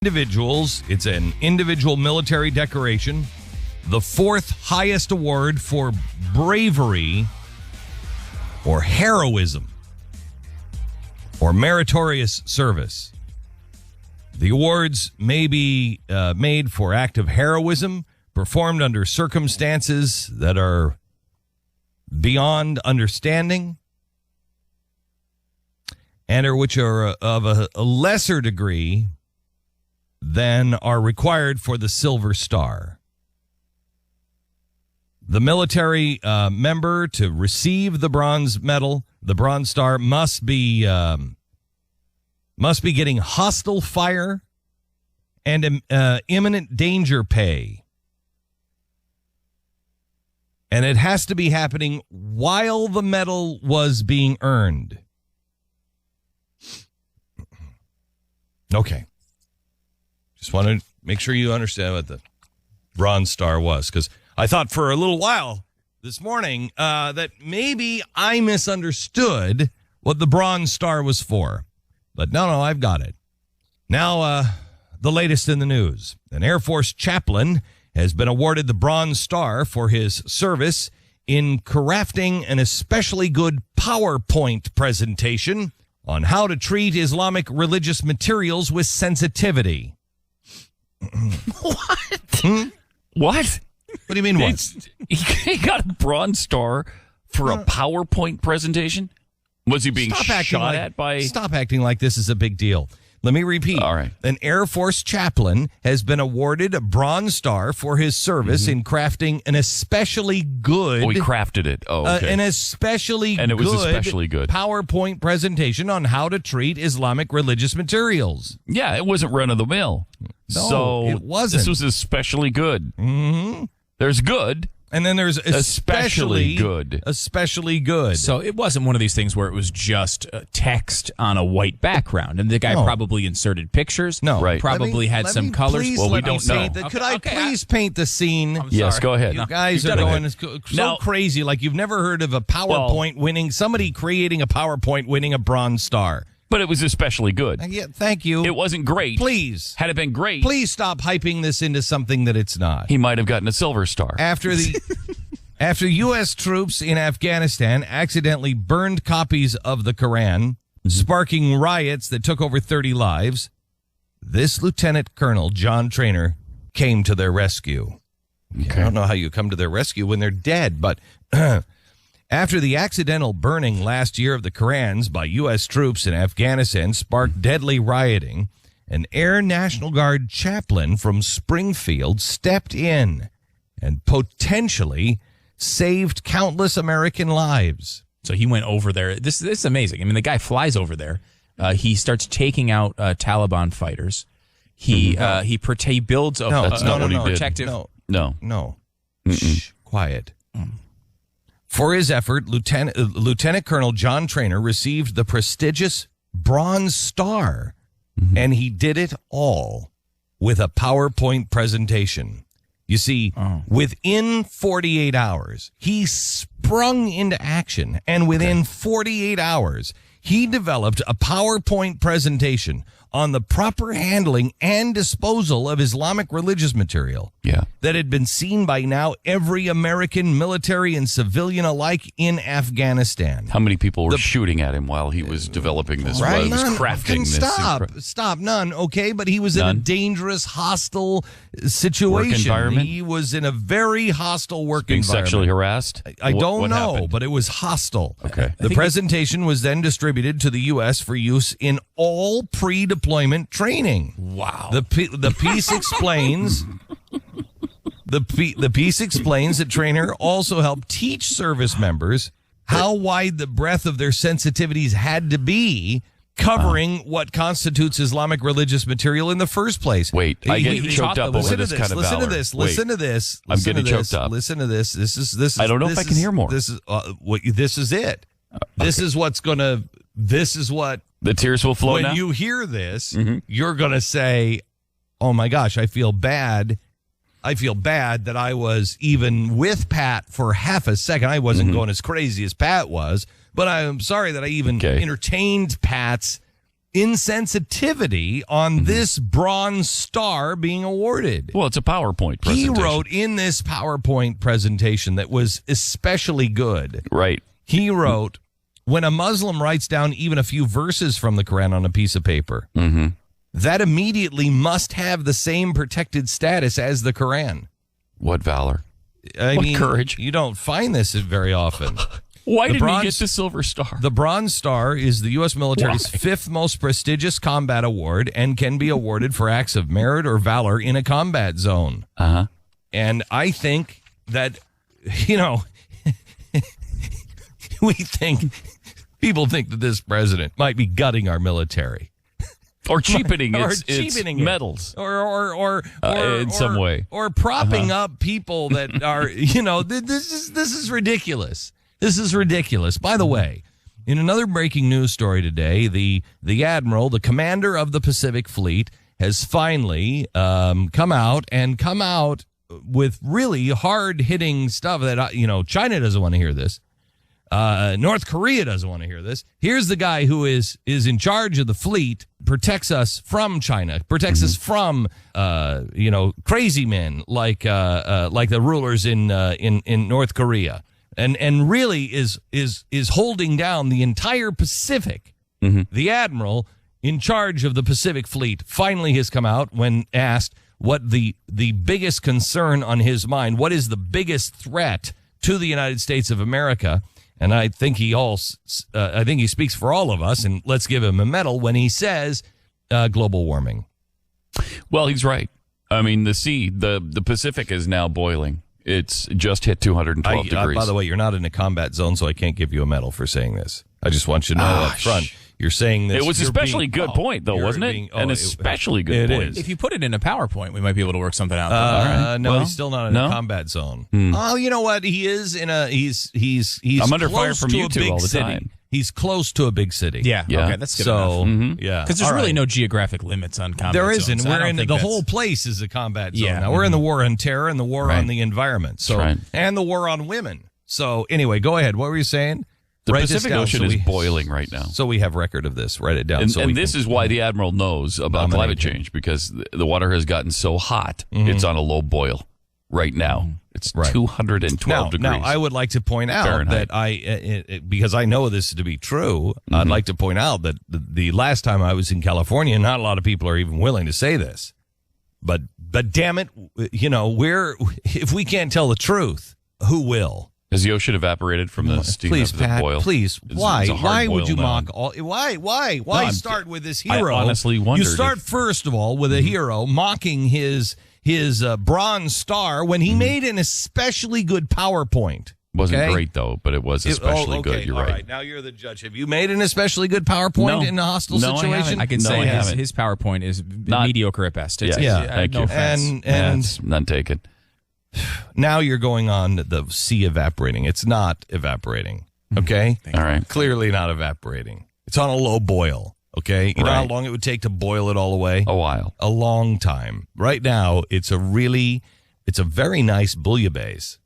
individuals. It's an individual military decoration, the fourth highest award for bravery or heroism or meritorious service. The awards may be made for act of heroism performed under circumstances that are beyond understanding and which are of a lesser degree than are required for the Silver Star. The military member to receive the bronze medal, the Bronze Star, must be getting hostile fire and imminent danger pay. And it has to be happening while the medal was being earned. Okay. Just want to make sure you understand what the Bronze Star was, because I thought for a little while this morning that maybe I misunderstood what the Bronze Star was for. But no, I've got it. Now, the latest in the news. An Air Force chaplain has been awarded the Bronze Star for his service in crafting an especially good PowerPoint presentation on how to treat Islamic religious materials with sensitivity. What? What? What do you mean, what? He got a Bronze Star for a PowerPoint presentation? Was he being shot at by... Stop acting like this is a big deal. Let me repeat. All right. An Air Force chaplain has been awarded a Bronze Star for his service in crafting an especially good... Oh, he crafted it. Oh, okay. An especially and it was especially good PowerPoint presentation on how to treat Islamic religious materials. Yeah, it wasn't run-of-the-mill. No, so it wasn't. This was especially good. Mm-hmm. There's good. And then there's especially good. Especially good. So it wasn't one of these things where it was just text on a white background, and the guy probably inserted pictures. No, right. Probably had some colors. Well, we don't know. Could I please paint the scene? Yes, go ahead. You guys are going so crazy, like you've never heard of a PowerPoint winning, somebody creating a PowerPoint winning a Bronze Star. But it was especially good. Yeah, thank you. It wasn't great. Please. Had it been great. Please stop hyping this into something that it's not. He might have gotten a Silver Star. After U.S. troops in Afghanistan accidentally burned copies of the Quran, sparking riots that took over 30 lives, this Lieutenant Colonel John Trainer came to their rescue. Okay. I don't know how you come to their rescue when they're dead, but after the accidental burning last year of the Qurans by U.S. troops in Afghanistan sparked deadly rioting, an Air National Guard chaplain from Springfield stepped in and potentially saved countless American lives. So he went over there. This is amazing. I mean, the guy flies over there. He starts taking out Taliban fighters. He builds a protective. No. Shh, quiet. For his effort, Lieutenant Colonel John Trainer received the prestigious Bronze Star, and he did it all with a PowerPoint presentation. You see, within 48 hours, he sprung into action, and within 48 hours, he developed a PowerPoint presentation on the proper handling and disposal of Islamic religious material that had been seen by now every American, military and civilian alike in Afghanistan. How many people were shooting at him while he was developing this? While he was crafting this? Stop, none. Okay, but he was in a dangerous, hostile situation. Work environment? He was in a very hostile work Being environment. Sexually harassed? I don't what know, happened? but it was hostile. Okay. The presentation was then distributed to the U.S. for use in all pre-deployment training. Wow. The piece explains... The piece explains that Trainer also helped teach service members how wide the breadth of their sensitivities had to be, covering what constitutes Islamic religious material in the first place. Wait, I get choked up over this kind of Listen valor. to this. Listen to this. I'm getting choked up. Listen to this. This is. I don't know if I can hear more. This is This is it. This is what's gonna. This is what the tears will flow. When now? you hear this, you're gonna say, "Oh my gosh, I feel bad." I feel bad that I was even with Pat for half a second. I wasn't going as crazy as Pat was, but I'm sorry that I even entertained Pat's insensitivity on this Bronze Star being awarded. Well, it's a PowerPoint presentation. He wrote in this PowerPoint presentation that was especially good. Right. He wrote, when a Muslim writes down even a few verses from the Quran on a piece of paper, that immediately must have the same protected status as the Quran. What valor. I What mean, courage. You don't find this very often. Why didn't he get the Silver Star? The Bronze Star is the U.S. military's fifth most prestigious combat award and can be awarded for acts of merit or valor in a combat zone. Uh-huh. And I think that, people think that this president might be gutting our military. Or cheapening Or its cheapening it. medals. Or In some way. Or propping up people that are, this is ridiculous. This is ridiculous. By the way, in another breaking news story today, the admiral, the commander of the Pacific Fleet, has finally come out with really hard-hitting stuff that, China doesn't want to hear this. North Korea doesn't want to hear this. Here's the guy who is in charge of the fleet, protects us from China, protects us from crazy men like the rulers in North Korea, and really is holding down the entire Pacific. The admiral in charge of the Pacific Fleet finally has come out when asked what the biggest concern on his mind, what is the biggest threat to the United States of America. And I think he speaks for all of us, and let's give him a medal when he says global warming. Well, he's right. I mean, the Pacific is now boiling. It's just hit 212 degrees. By the way, you're not in a combat zone, so I can't give you a medal for saying this. I just want you to know up front. You're saying this. It was especially good point, though, wasn't it? An especially good point. Is. If you put it in a PowerPoint, we might be able to work something out. No, he's still not in a combat zone. Oh, you know what? He is in a. He's. I'm under fire from you two all the city. time. He's close to a big city. Yeah. Okay, that's good enough. Yeah, because there's really no geographic limits on combat. There isn't. Zones. We're in the whole place is a combat zone. Yeah. Now we're in the war on terror and the war on the environment. So and the war on women. So anyway, go ahead. What were you saying? The Pacific Ocean is boiling right now. So we have record of this. Write it down. And this is why the Admiral knows about climate change, because the water has gotten so hot, it's on a low boil right now. It's 212 degrees. Now, I would like to point out Fahrenheit. that because I know this to be true, I'd like to point out that the last time I was in California, not a lot of people are even willing to say this. But damn it, if we can't tell the truth, who will? Has the ocean evaporated from the steam please, of the Pat, boil? Please, why? Why would you mock all? Why start with this hero? I honestly wondered. You start first of all with a hero mocking his Bronze Star when he made an especially good PowerPoint. Wasn't great though, but it was especially good. You're right. Now you're the judge. Have you made an especially good PowerPoint in a hostile situation? I can say his PowerPoint is mediocre at best. Thank you. And none taken. Now you're going on the sea evaporating. It's not evaporating. Okay? All right. Clearly not evaporating. It's on a low boil. Okay? You know how long it would take to boil it all away? A while. A long time. Right now, it's a very nice bouillabaisse.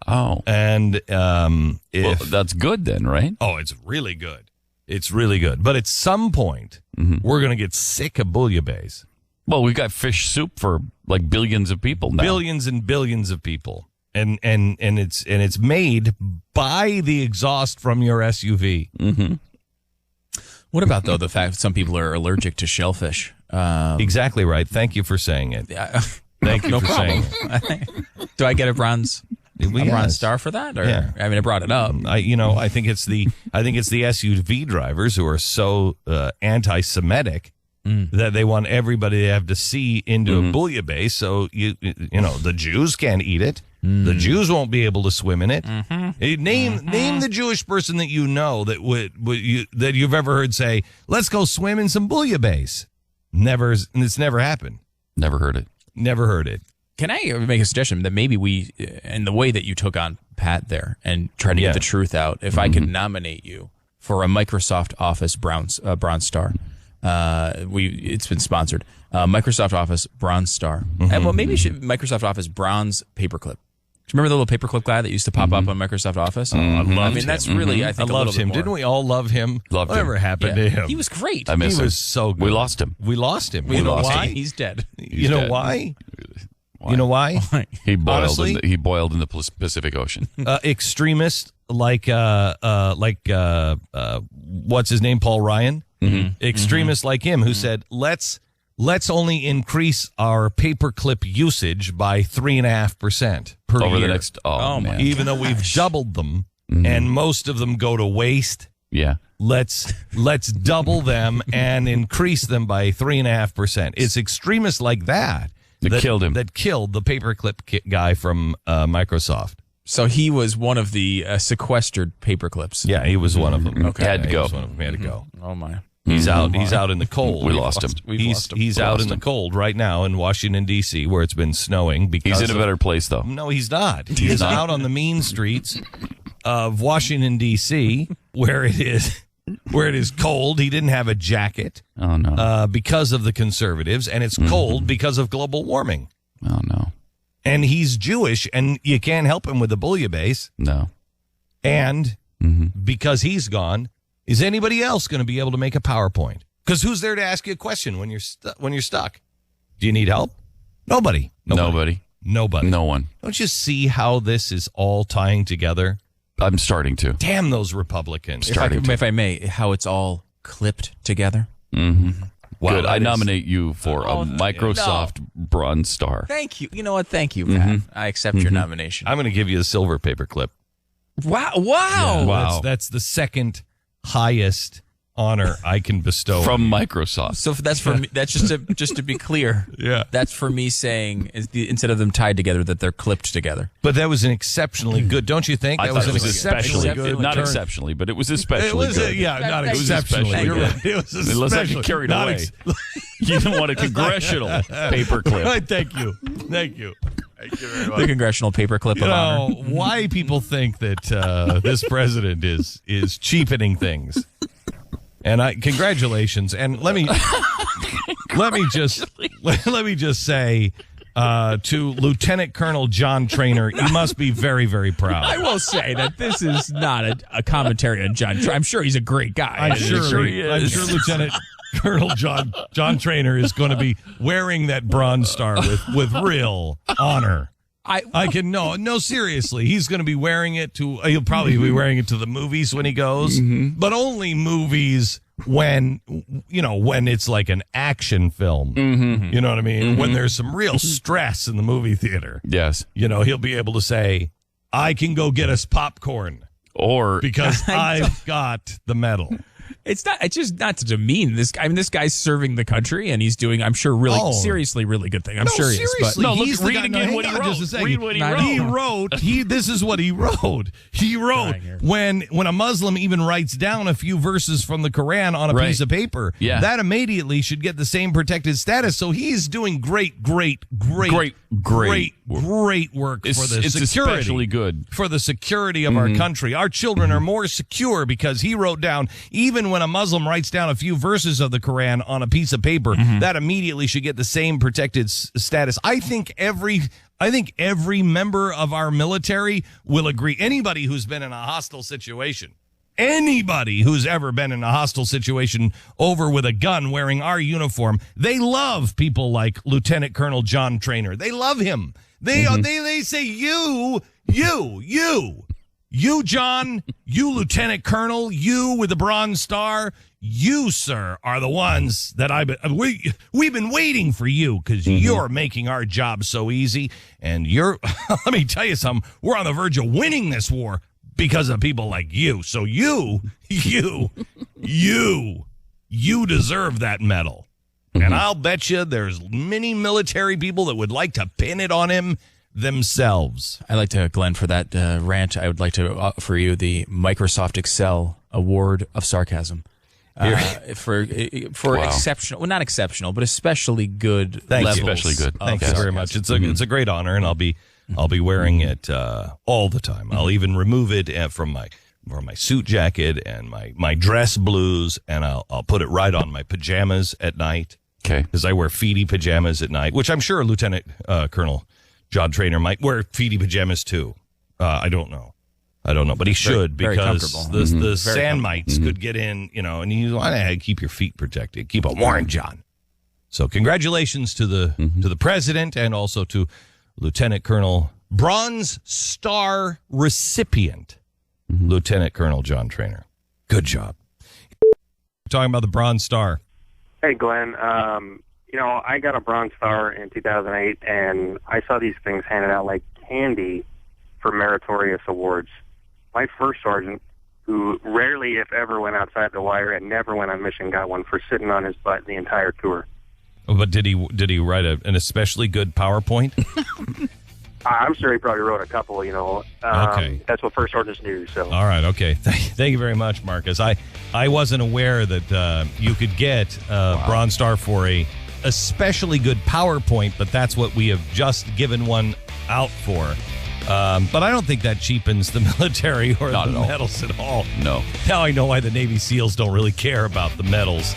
Oh. And well, that's good then, right? Oh, it's really good. It's really good. But at some point, we're going to get sick of bouillabaisse. Well, we've got fish soup for like billions of people now. Billions and billions of people. And it's made by the exhaust from your SUV. Mm-hmm. What about, though, the fact that some people are allergic to shellfish? Exactly right. Thank you for saying it. Thank you for saying it. Do I get a bronze star for that? Or, yeah. I mean, I brought it up. I think it's the SUV drivers who are so anti-Semitic that they want everybody to have to see into a bouillabaisse. So the Jews can't eat it. The Jews won't be able to swim in it. Name the Jewish person that you know that that you've ever heard say, "Let's go swim in some bouillabaisse." It's never happened. Never heard it. Never heard it. Can I make a suggestion that maybe we, in the way that you took on Pat there and try to get the truth out, if I could nominate you for a Microsoft Office Bronze Star. It's been sponsored. Microsoft Office Bronze Star. And maybe Microsoft Office Bronze Paperclip. you remember the little paperclip guy that used to pop up on Microsoft Office? I loved I mean, him. that's really, I think, I loved him. Didn't we all love him? Loved him. Whatever happened to him? He was great. I miss He him. was so good. We lost him. We lost him. We You know lost him. why? He's dead. You know dead. why? You know why? He boiled. Honestly? He boiled in the Pacific Ocean. Extremists like what's his name, Paul Ryan. Extremists like him who said, let's only increase our paperclip usage by 3.5% per Over year. the next. Oh man. Even though we've doubled them and most of them go to waste. Yeah. Let's double them and increase them by 3.5%. It's extremists like that killed him. That killed the paperclip guy from Microsoft. So he was one of the sequestered paperclips. Yeah, he was one of them. Okay. Had to He go. was one of them. He had to go. Oh, my. He's out. He's out in the cold. We lost him. He's out in the cold right now in Washington D.C. where it's been snowing. Because He's in a better place though. No, he's not. He's out on the mean streets of Washington D.C. where it is cold. He didn't have a jacket. Oh no. Because of the conservatives, and it's cold because of global warming. Oh no. And he's Jewish, and you can't help him with the bouillabaisse. No. And because he's gone, is anybody else going to be able to make a PowerPoint? Because who's there to ask you a question when you're stuck? Do you need help? Nobody. Nobody. No one. Don't you see how this is all tying together? I'm starting to. Damn those Republicans. If I may, how it's all clipped together. Wow, Good. I that is- nominate you for a Microsoft Bronze Star. Thank you. You know what? Thank you, Pat. I accept your nomination. I'm going to give you the silver paperclip. Wow. Wow. That's the second highest honor I can bestow From on you. Microsoft. So that's for me. That's just to be clear. Yeah. That's for me saying instead of them tied together, that they're clipped together. But that was an exceptionally good, don't you think? I That thought was it an was exceptionally especially good. not turn. exceptionally, but it was especially It was good. not It was exceptionally. especially You're good. right. It was Unless I especially get carried not away. You didn't want a congressional paperclip. Right, thank you. Thank you very much. The congressional paperclip You of honor. know why people think that this president is cheapening things, and congratulations. And let me just say to Lieutenant Colonel John Trainer, you must be very, very proud. I will say that this is not a commentary on John. I'm sure he's a great guy. I'm sure Lieutenant Colonel John Trainer is going to be wearing that Bronze Star with real honor. I can no seriously. He's going to be wearing it to. He'll probably be wearing it to the movies when he goes, but only movies when it's like an action film. You know what I mean? When there's some real stress in the movie theater. Yes. He'll be able to say, "I can go get us popcorn Or because I've got the medal." It's just not to demean this guy. I mean, this guy's serving the country, and he's doing, I'm sure, seriously, really good thing. I'm sure he is. But Seriously, look, read again what he wrote. Read what he wrote. This is what he wrote. He wrote when a Muslim even writes down a few verses from the Quran on a piece of paper, that immediately should get the same protected status. So he's doing great work for the It's security. especially good. For the security of our country. Our children are more secure because he wrote down, even when a Muslim writes down a few verses of the Quran on a piece of paper, that immediately should get the same protected status. I think every member of our military will agree. Anybody who's been in a hostile situation, anybody who's ever been in a hostile situation over with a gun wearing our uniform, they love people like Lieutenant Colonel John Trainer. They love him. They say, you, John, you, Lieutenant Colonel, you with the Bronze Star, you, sir, are the ones that we've been waiting for you because you're making our job so easy. And let me tell you something, we're on the verge of winning this war because of people like you. So you deserve that medal. And I'll bet you there's many military people that would like to pin it on him themselves. I'd like to, Glenn, for that rant, I would like to offer you the Microsoft Excel Award of Sarcasm. For exceptional, well, not exceptional, but especially good levels. Especially good. Thank you very much. It's a great honor, and I'll be wearing it all the time. I'll even remove it from my suit jacket and my dress blues, and I'll put it right on my pajamas at night. Okay. Because I wear feety pajamas at night, which I'm sure Lieutenant Colonel John Trainer might wear feety pajamas too. I don't know, but he should, because the sand mites could get in, and you want to keep your feet protected, keep them warm, John. So congratulations to the president, and also to Lieutenant Colonel Bronze Star recipient, Lieutenant Colonel John Trainer. Good job. Talking about the Bronze Star. Hey, Glenn. I got a Bronze Star in 2008, and I saw these things handed out like candy for meritorious awards. My first sergeant, who rarely, if ever, went outside the wire and never went on mission, got one for sitting on his butt the entire tour. But did he write an especially good PowerPoint? I'm sure he probably wrote a couple, Okay. That's what first sergeants do. So. All right, okay. Thank you very much, Marcus. I wasn't aware that you could get a Bronze Star for a especially good PowerPoint, but that's what we have just given one out for. But I don't think that cheapens the military or the medals at all. No. Now I know why the Navy SEALs don't really care about the medals.